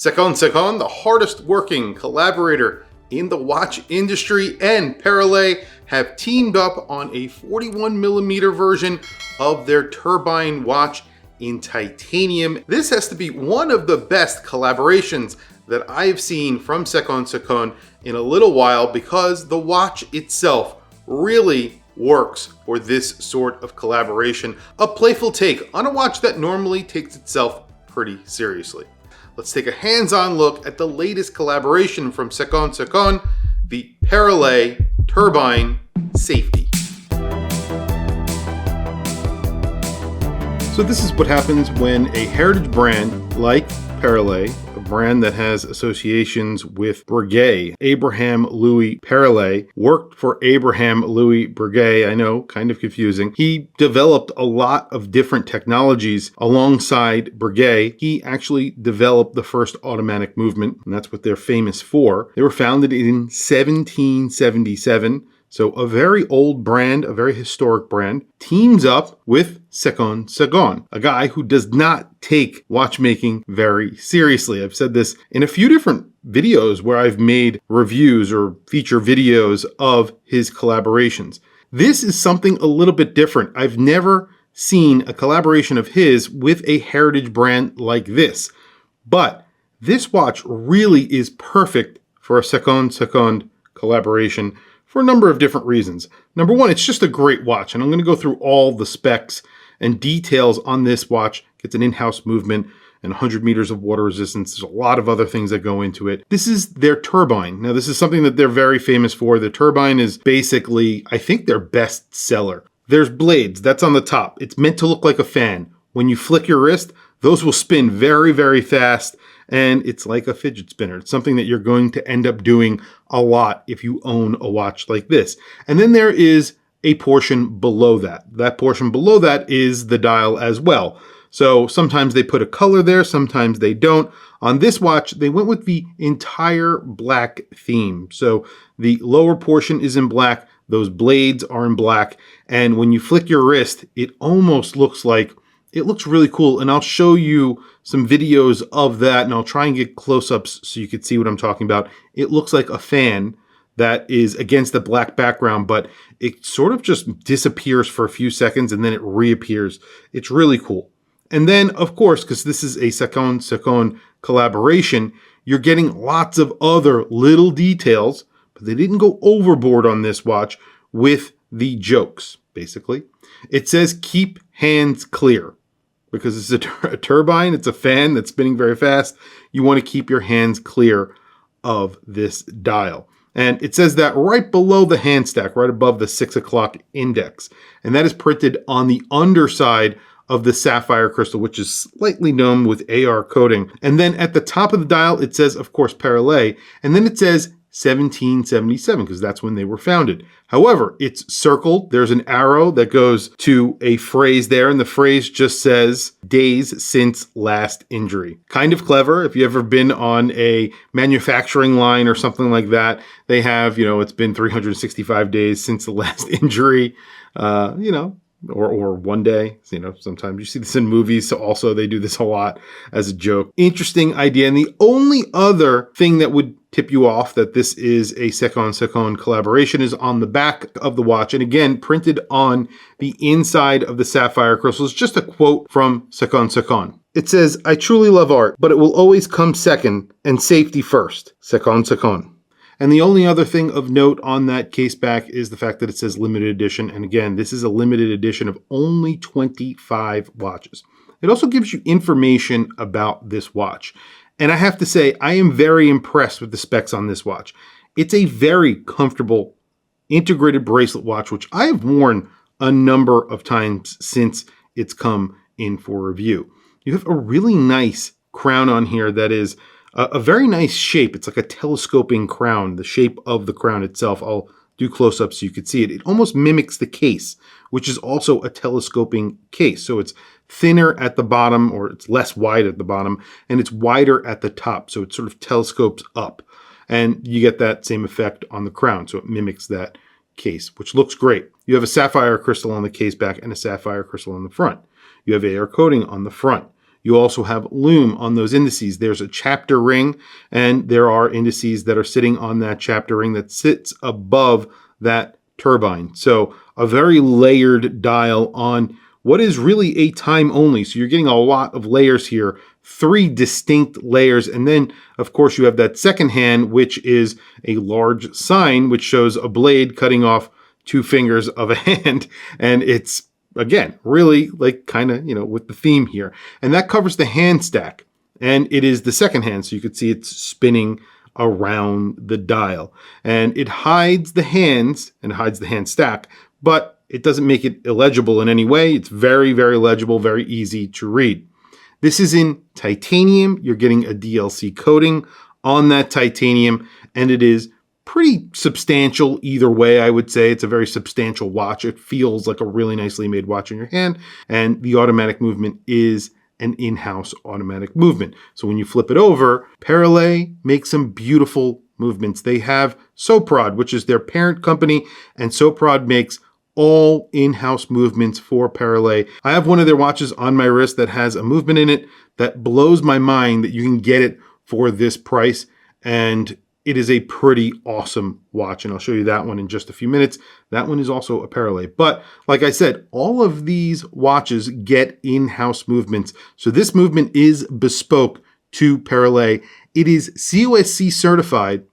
Seconde Seconde, the hardest working collaborator in the watch industry, and Perollet have teamed up on a 41mm version of their turbine watch in titanium. This has to be one of the best collaborations that I've seen from Seconde Seconde in a little while, because the watch itself really works for this sort of collaboration. A playful take on a watch that normally takes itself pretty seriously. Let's take a hands-on look at the latest collaboration from Seconde Seconde, the Perollet Turbine Safety. So this is what happens when a heritage brand like Perollet, a brand that has associations with Breguet, Abraham Louis Perollet, worked for Abraham Louis Breguet. I know, kind of confusing. He developed a lot of different technologies alongside Breguet. He actually developed the first automatic movement, and that's what they're famous for. They were founded in 1777. So a very old brand, a very historic brand, teams up with Seconde Seconde, a guy who does not take watchmaking very seriously. I've said this in a few different videos where I've made reviews or feature videos of his collaborations. This is something a little bit different. I've never seen a collaboration of his with a heritage brand like this. But this watch really is perfect for a Seconde Seconde collaboration for a number of different reasons. Number one, it's just a great watch, and I'm going to go through all the specs and details on this watch. It gets an in-house movement and 100 meters of water resistance. There's a lot of other things that go into it. This is their turbine. Now, this is something that they're very famous for. The turbine is basically, I think, their best seller. There's blades. That's on the top. It's meant to look like a fan. When you flick your wrist, those will spin very, very fast, and it's like a fidget spinner. It's something that you're going to end up doing a lot if you own a watch like this. And then there is a portion below that. That portion below that is the dial as well. So sometimes they put a color there, sometimes they don't. On this watch, they went with the entire black theme. So the lower portion is in black, those blades are in black, and when you flick your wrist, it almost looks like, it looks really cool, and I'll show you some videos of that, and I'll try and get close-ups so you can see what I'm talking about. It looks like a fan that is against the black background, but it sort of just disappears for a few seconds, and then it reappears. It's really cool. And then, of course, because this is a Seconde Seconde collaboration, you're getting lots of other little details, but they didn't go overboard on this watch with the jokes, basically. It says, keep hands clear. Because it's a turbine, it's a fan that's spinning very fast. You want to keep your hands clear of this dial. And it says that right below the hand stack, right above the 6 o'clock index. And that is printed on the underside of the sapphire crystal, which is slightly domed with AR coating. And then at the top of the dial, it says, of course, Perollet. And then it says 1777, because that's when they were founded. However, it's circled. There's an arrow that goes to a phrase there, and the phrase just says, days since last injury. Kind of clever. If you've ever been on a manufacturing line or something like that, they have, it's been 365 days since the last injury, or one day. Sometimes you see this in movies, so also they do this a lot as a joke. Interesting idea. And the only other thing that would tip you off that this is a Seconde Seconde collaboration is on the back of the watch. And again, printed on the inside of the sapphire crystal is just a quote from Seconde Seconde. It says, I truly love art, but it will always come second and safety first. Seconde Seconde. And the only other thing of note on that case back is the fact that it says limited edition. And again, this is a limited edition of only 25 watches. It also gives you information about this watch. And I have to say, I am very impressed with the specs on this watch. It's a very comfortable integrated bracelet watch, which I have worn a number of times since it's come in for review. You have a really nice crown on here that is a very nice shape. It's like a telescoping crown, the shape of the crown itself. I'll do close-ups so you can see it. It almost mimics the case, which is also a telescoping case. So it's thinner at the bottom, or it's less wide at the bottom, and it's wider at the top. So it sort of telescopes up, and you get that same effect on the crown. So it mimics that case, which looks great. You have a sapphire crystal on the case back and a sapphire crystal on the front. You have AR coating on the front. You also have lume on those indices. There's a chapter ring, and there are indices that are sitting on that chapter ring that sits above that turbine. So a very layered dial on what is really a time only. So you're getting a lot of layers here, 3 distinct layers. And then, of course, you have that second hand, which is a large sign, which shows a blade cutting off 2 fingers of a hand. And it's, again, really like kind of, with the theme here. And that covers the hand stack. And it is the second hand. So you can see it's spinning around the dial. And it hides the hands and hides the hand stack, but it doesn't make it illegible in any way. It's very, very legible, very easy to read. This is in titanium. You're getting a DLC coating on that titanium, and it is pretty substantial either way, I would say. It's a very substantial watch. It feels like a really nicely made watch in your hand, and the automatic movement is an in-house automatic movement. So when you flip it over, Parallel makes some beautiful movements. They have Soprod, which is their parent company, and Soprod makes all in-house movements for Parallel. I have one of their watches on my wrist that has a movement in it that blows my mind that you can get it for this price, and it is a pretty awesome watch, and I'll show you that one in just a few minutes. That one is also a Parallel. But like I said, all of these watches get in-house movements. So this movement is bespoke to Parallel. It is COSC certified,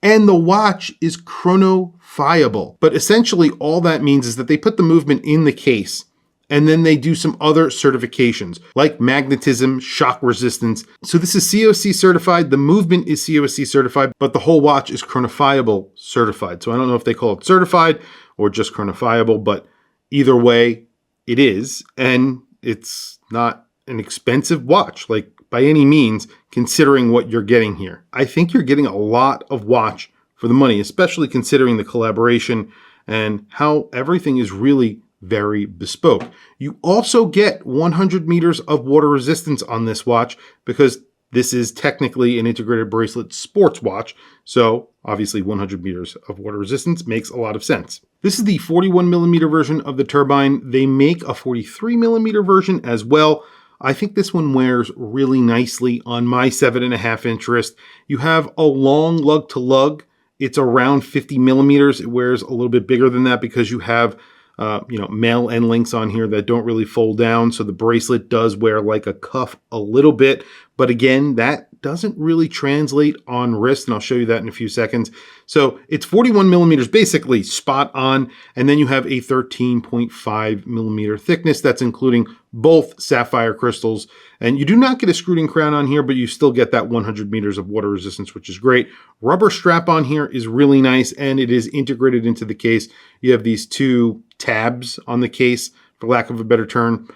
and the watch is chronofiable. But essentially all that means is that they put the movement in the case, and then they do some other certifications like magnetism, shock resistance. So this is COSC certified. The movement is COSC certified, but the whole watch is chronofiable certified. So I don't know if they call it certified or just chronofiable, but either way it is. And it's not an expensive watch, like by any means, considering what you're getting here. I think you're getting a lot of watch for the money, especially considering the collaboration and how everything is really very bespoke. You also get 100 meters of water resistance on this watch because this is technically an integrated bracelet sports watch. So obviously 100 meters of water resistance makes a lot of sense. This is the 41 millimeter version of the turbine. They make a 43 millimeter version as well. I think this one wears really nicely on my 7.5 inch wrist. You have a long lug to lug. It's around 50 millimeters. It wears a little bit bigger than that because you have male end links on here that don't really fold down. So the bracelet does wear like a cuff a little bit. But again, that doesn't really translate on wrist, and I'll show you that in a few seconds. So it's 41 millimeters, basically spot on, and then you have a 13.5 millimeter thickness. That's including both sapphire crystals, and you do not get a screwed-in crown on here, but you still get that 100 meters of water resistance, which is great. Rubber strap on here is really nice, and it is integrated into the case. You have these 2 tabs on the case, for lack of a better term,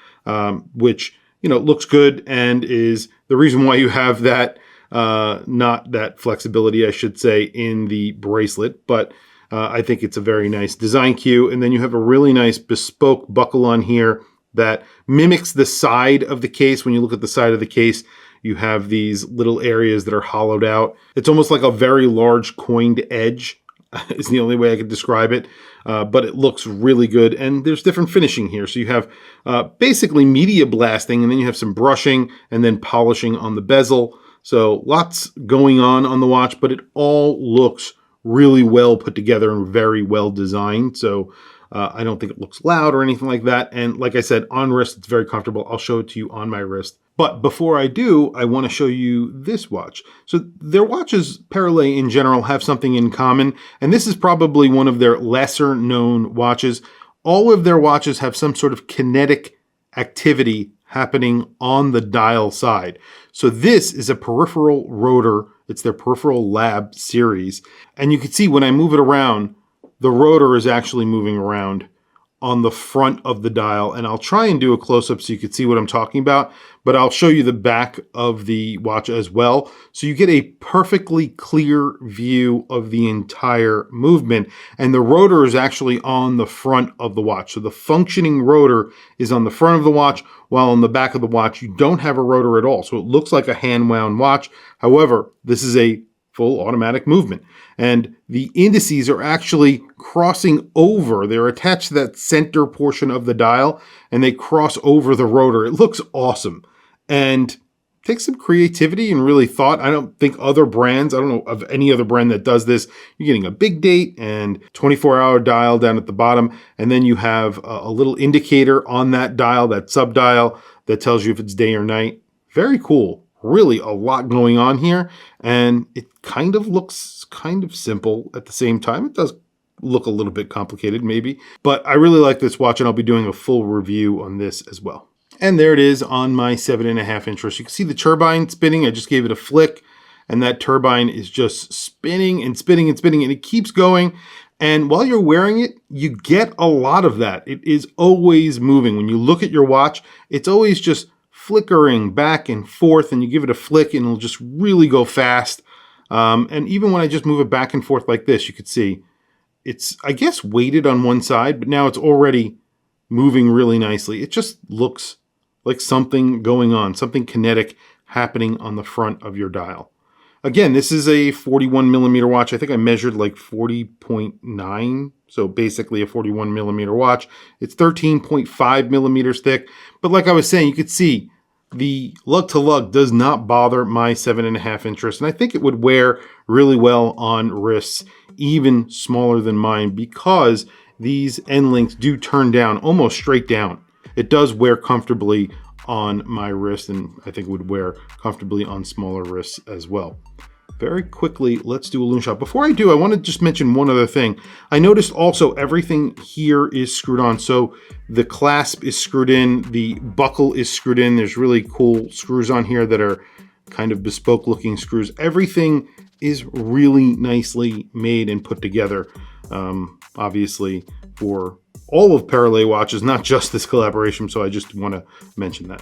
which looks good and is the reason why you have that, not that flexibility, I should say, in the bracelet. But I think it's a very nice design cue. And then you have a really nice bespoke buckle on here that mimics the side of the case. When you look at the side of the case, you have these little areas that are hollowed out. It's almost like a very large coined edge is the only way I could describe it. But it looks really good. And there's different finishing here. So you have basically media blasting, and then you have some brushing and then polishing on the bezel. So lots going on the watch, but it all looks really well put together and very well designed. So I don't think it looks loud or anything like that. And like I said, on wrist, it's very comfortable. I'll show it to you on my wrist. But before I do, I want to show you this watch. So their watches, Parallel in general, have something in common. And this is probably one of their lesser known watches. All of their watches have some sort of kinetic activity happening on the dial side. So this is a peripheral rotor. It's their Peripheral Lab series. And you can see when I move it around, the rotor is actually moving around on the front of the dial. And I'll try and do a close-up so you can see what I'm talking about, but I'll show you the back of the watch as well. So you get a perfectly clear view of the entire movement. And the rotor is actually on the front of the watch. So the functioning rotor is on the front of the watch, while on the back of the watch, you don't have a rotor at all. So it looks like a hand-wound watch. However, this is a full automatic movement. And the indices are actually crossing over. They're attached to that center portion of the dial, and they cross over the rotor. It looks awesome. and takes some creativity and really thought. I don't think other brands, I don't know of any other brand that does this. You're getting a big date and 24-hour dial down at the bottom. And then you have a little indicator on that dial, that sub dial, that tells you if it's day or night. Very cool. Really a lot going on here. And it kind of looks kind of simple at the same time. It does look a little bit complicated maybe, but I really like this watch and I'll be doing a full review on this as well. And there it is on my 7.5 inch wrist. You can see the turbine spinning. I just gave it a flick and that turbine is just spinning and spinning and spinning and it keeps going. And while you're wearing it, you get a lot of that. It is always moving. When you look at your watch, it's always just flickering back and forth and you give it a flick and it'll just really go fast. And even when I just move it back and forth like this, you could see it's, I guess, weighted on one side, but now it's already moving really nicely. It just looks like something going on, something kinetic happening on the front of your dial. Again, this is a 41 millimeter watch. I think I measured like 40.9. So basically a 41 millimeter watch. It's 13.5 millimeters thick. But like I was saying, you could see the lug to lug does not bother my 7.5 inch wrist. And I think it would wear really well on wrists even smaller than mine because these end links do turn down almost straight down. It does wear comfortably on my wrist and I think it would wear comfortably on smaller wrists as well. Very quickly, let's do a lume shot. Before I do, I want to just mention one other thing. I noticed also everything here is screwed on. So the clasp is screwed in, the buckle is screwed in. There's really cool screws on here that are kind of bespoke looking screws. Everything is really nicely made and put together, obviously for all of Parallel watches, not just this collaboration. So I just want to mention that.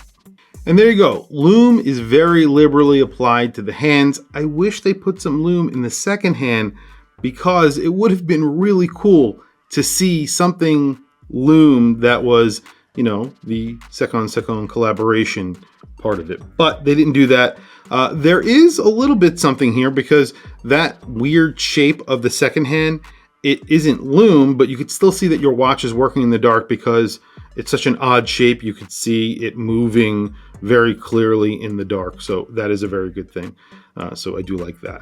And there you go. Lume is very liberally applied to the hands. I wish they put some lume in the second hand because it would have been really cool to see something lume that was, you know, the Seconde Seconde collaboration part of it. But they didn't do that. There is a little bit something here because that weird shape of the second hand, it isn't lume, but you could still see that your watch is working in the dark because it's such an odd shape. You could see it moving very clearly in the dark. So that is a very good thing. So I do like that.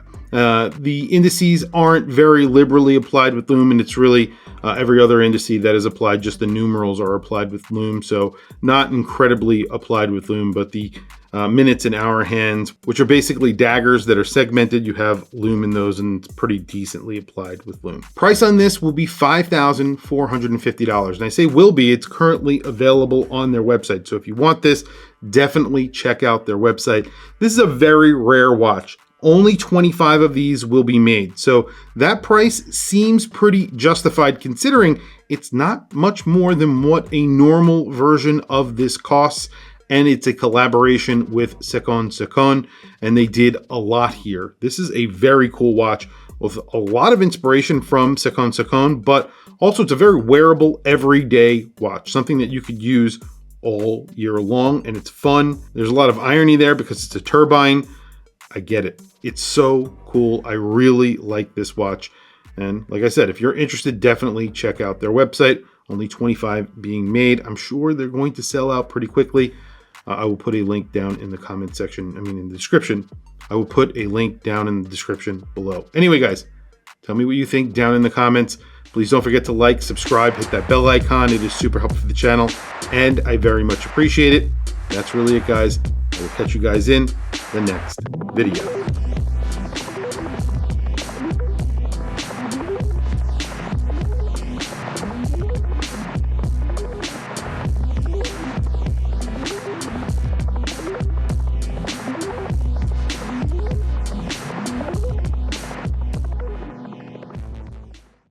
The indices aren't very liberally applied with lume, and it's really every other indice that is applied, just the numerals are applied with lume. So not incredibly applied with lume, but the minutes and hour hands, which are basically daggers that are segmented, you have lume in those and it's pretty decently applied with lume. Price on this will be $5,450. And I say will be, it's currently available on their website. So if you want this, definitely check out their website. This is a very rare watch. Only 25 of these will be made. So that price seems pretty justified considering it's not much more than what a normal version of this costs. And it's a collaboration with Seconde Seconde, and they did a lot here. This is a very cool watch with a lot of inspiration from Seconde Seconde, but also it's a very wearable everyday watch, something that you could use all year long, and it's fun. There's a lot of irony there because it's a turbine. I get it. It's so cool. I really like this watch. And like I said, if you're interested, definitely check out their website. Only 25 being made. I'm sure they're going to sell out pretty quickly. I will put a link down in the comment section. In the description. I will put a link down in the description below. Anyway, guys, tell me what you think down in the comments. Please don't forget to like, subscribe, hit that bell icon. It is super helpful for the channel, and I very much appreciate it. That's really it, guys. I will catch you guys in the next video.